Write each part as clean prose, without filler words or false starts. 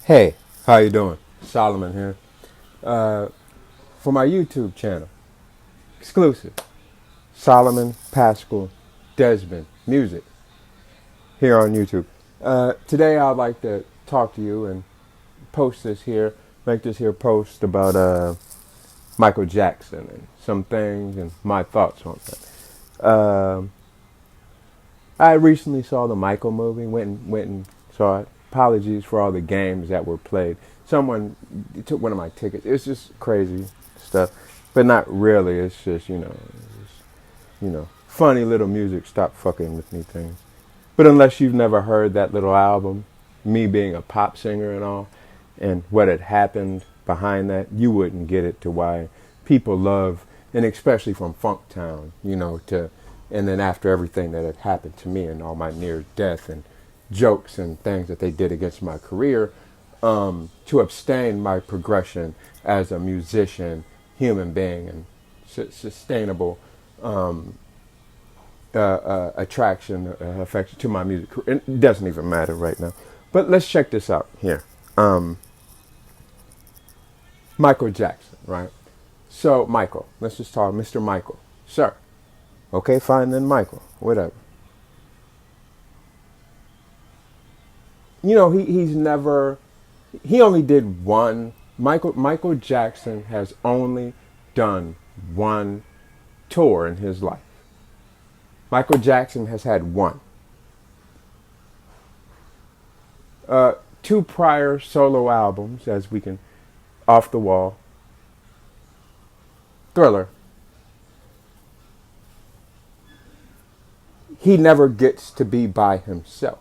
Hey, how you doing? Solomon here. Uh, for my YouTube channel, exclusive, Solomon Paschal-Desbin music here on YouTube. Today I'd like to talk to you and post this here, make this here post about Michael Jackson and some things and my thoughts on that. I recently saw the Michael movie, went and saw it. Apologies for all the games that were played. Someone took one of my tickets. It's just crazy stuff, but not really. It's just funny little music. Stop fucking with me things. But unless you've never heard that little album, me being a pop singer and all, and what had happened behind that, you wouldn't get it to why people love, and especially from Funktown, and then after everything that had happened to me and all my near death and jokes and things that they did against my career, to abstain my progression as a musician, human being, and sustainable attraction, affection to my music career. It doesn't even matter right now. But let's check this out here. Michael Jackson, right? So, Michael, let's just talk Mr. Michael. Sir. Okay, fine then, Michael. Whatever. He's never, he only did one. Michael Jackson has only done one tour in his life. Michael Jackson has had one. Two prior solo albums, as we can, Off the Wall, Thriller. He never gets to be by himself.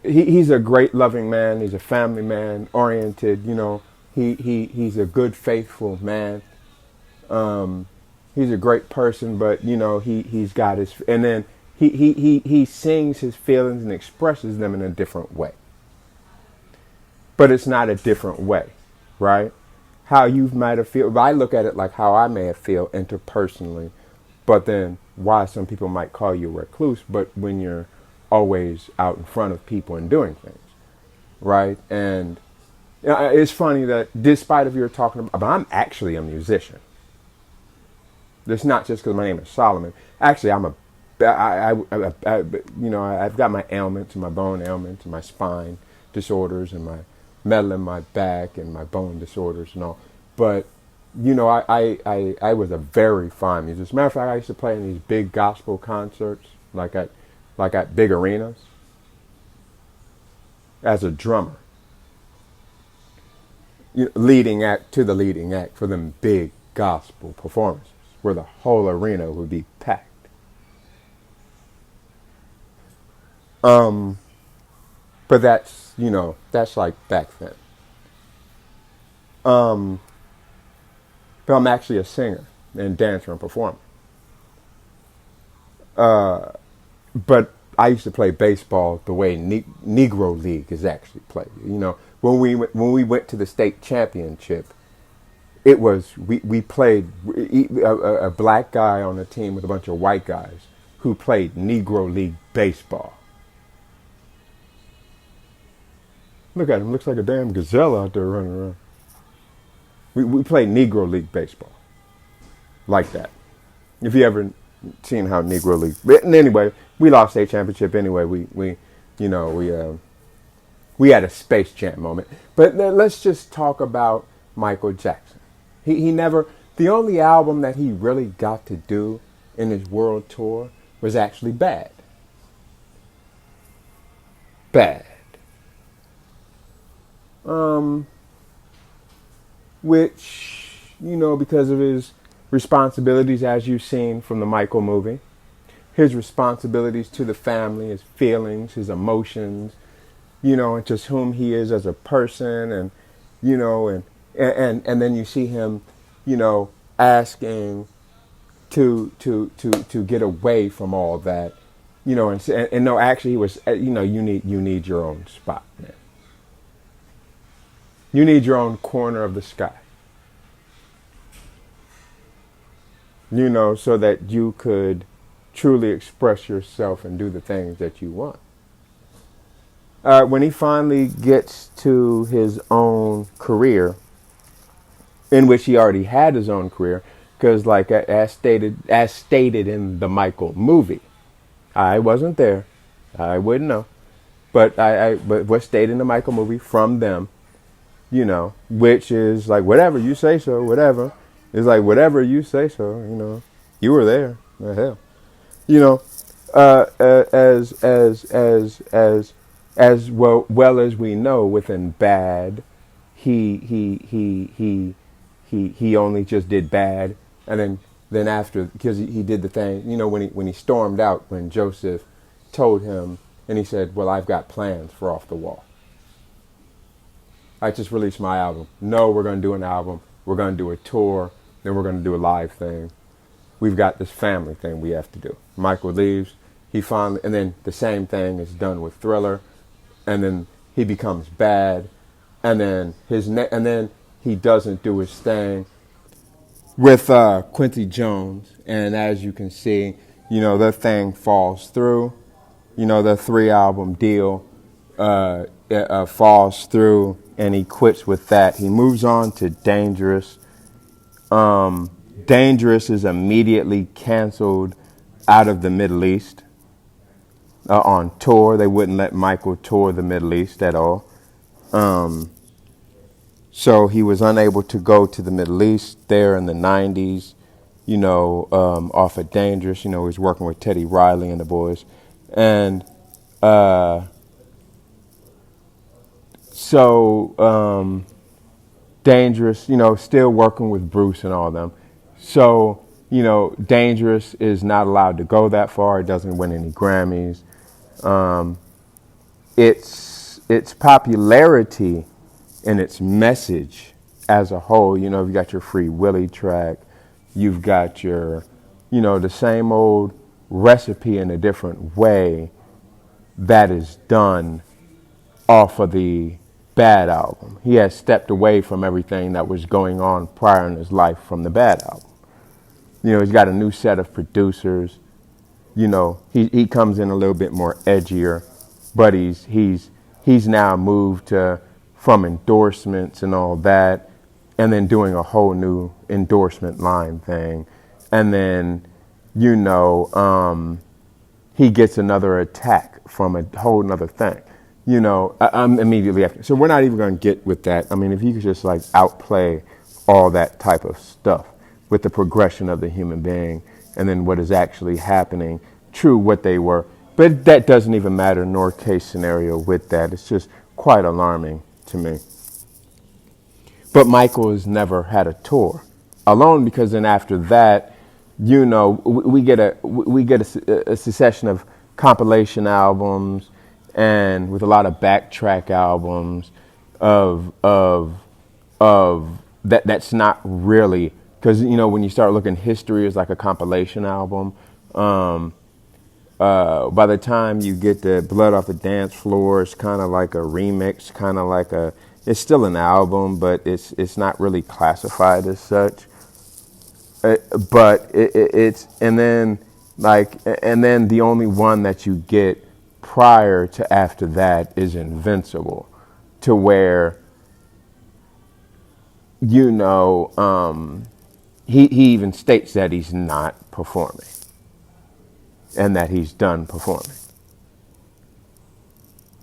He's a great loving man. He's a family man, oriented. He's a good, faithful man. He's a great person, but he's got his, and then he sings his feelings and expresses them in a different way. But it's not a different way, right? How you might have feel. I look at it like how I may have feel interpersonally, but then why some people might call you a recluse, but when you're always out in front of people and doing things, right? And it's funny that despite of you're talking about, I'm actually a musician. It's not just because my name is Solomon. Actually, I've got my ailments, and my bone ailments, and my spine disorders, and my metal in my back, and my bone disorders, and all. But I was a very fine musician. As a matter of fact, I used to play in these big gospel concerts, like at big arenas, as a drummer, leading act to the leading act for them big gospel performances, where the whole arena would be packed. But that's like back then. But I'm actually a singer and dancer and performer. But I used to play baseball the way Negro League is actually played. When we went to the state championship, it was we played a black guy on a team with a bunch of white guys who played Negro League baseball. Look at him, looks like a damn gazelle out there running around. We played Negro League baseball like that. If you ever seen how Negro League, but anyway, we lost state championship anyway. We had a Space Jam moment. But let's just talk about Michael Jackson. He never, the only album that he really got to do in his world tour was actually Bad. Bad. Which, because of his responsibilities, as you've seen from the Michael movie, his responsibilities to the family, his feelings, his emotions, and just whom he is as a person, and and then you see him, asking to get away from all that, and no, actually he was, you need your own spot, man. You need your own corner of the sky. So that you could truly express yourself and do the things that you want. When he finally gets to his own career, in which he already had his own career, because like as stated in the Michael movie, I wasn't there, I wouldn't know, but but what's stated in the Michael movie from them, which is like whatever you say so, whatever. It's like whatever you say so, you were there, the hell, you know, as well as we know within bad, he only just did bad, and then after, because he did the thing, when he stormed out, when Joseph told him, and he said, well, I've got plans for Off the Wall. I just released my album. No, we're going to do an album. We're going to do a tour. Then we're going to do a live thing. We've got this family thing we have to do. Michael leaves. He finally, and then the same thing is done with Thriller, and then he becomes bad, and then and then he doesn't do his thing with Quincy Jones, and as you can see, the thing falls through. The 3-album deal falls through, and he quits with that. He moves on to Dangerous. Dangerous is immediately canceled out of the Middle East. On tour, they wouldn't let Michael tour the Middle East at all. So he was unable to go to the Middle East there in the 90s, off of Dangerous. He was working with Teddy Riley and the boys. And so Dangerous, still working with Bruce and all of them. So, Dangerous is not allowed to go that far. It doesn't win any Grammys. Its popularity and its message as a whole, you've got your Free Willy track, you've got your, the same old recipe in a different way that is done off of the Bad album. He has stepped away from everything that was going on prior in his life from the Bad album. He's got a new set of producers. He comes in a little bit more edgier, but he's now moved from endorsements and all that, and then doing a whole new endorsement line thing, and then he gets another attack from a whole nother thing. I'm immediately after. So we're not even going to get with that. I mean, if you could just like outplay all that type of stuff with the progression of the human being and then what is actually happening, true, what they were. But that doesn't even matter, nor case scenario with that. It's just quite alarming to me. But Michael has never had a tour alone, because then after that, we get a succession of compilation albums, and with a lot of backtrack albums of that's not really, because when you start looking, history is like a compilation album. By the time you get the Blood Off the Dance Floor, it's kind of like a remix, kind of like it's still an album, but it's not really classified as such. But it's and then the only one that you get prior to after that is Invincible, to where he even states that he's not performing and that he's done performing.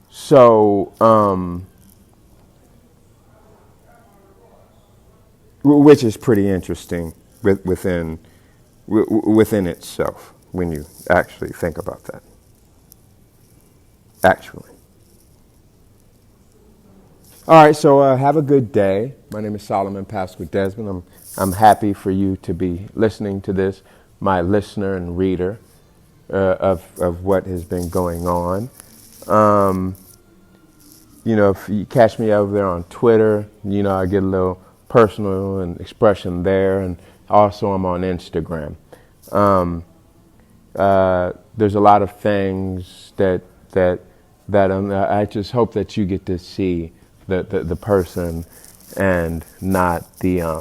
So which is pretty interesting within itself when you actually think about that. Actually. All right, so have a good day. My name is Solomon Paschal-Desbin. I'm happy for you to be listening to this, my listener and reader of what has been going on. If you catch me over there on Twitter, I get a little personal and expression there, and also I'm on Instagram. There's a lot of things that I just hope that you get to see the person and not the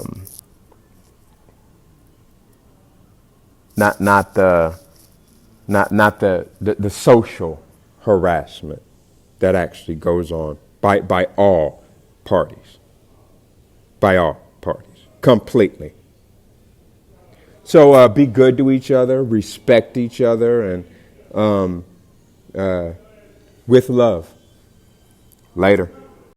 not the social harassment that actually goes on by all parties. By all parties. Completely. So be good to each other, respect each other, and with love. Later.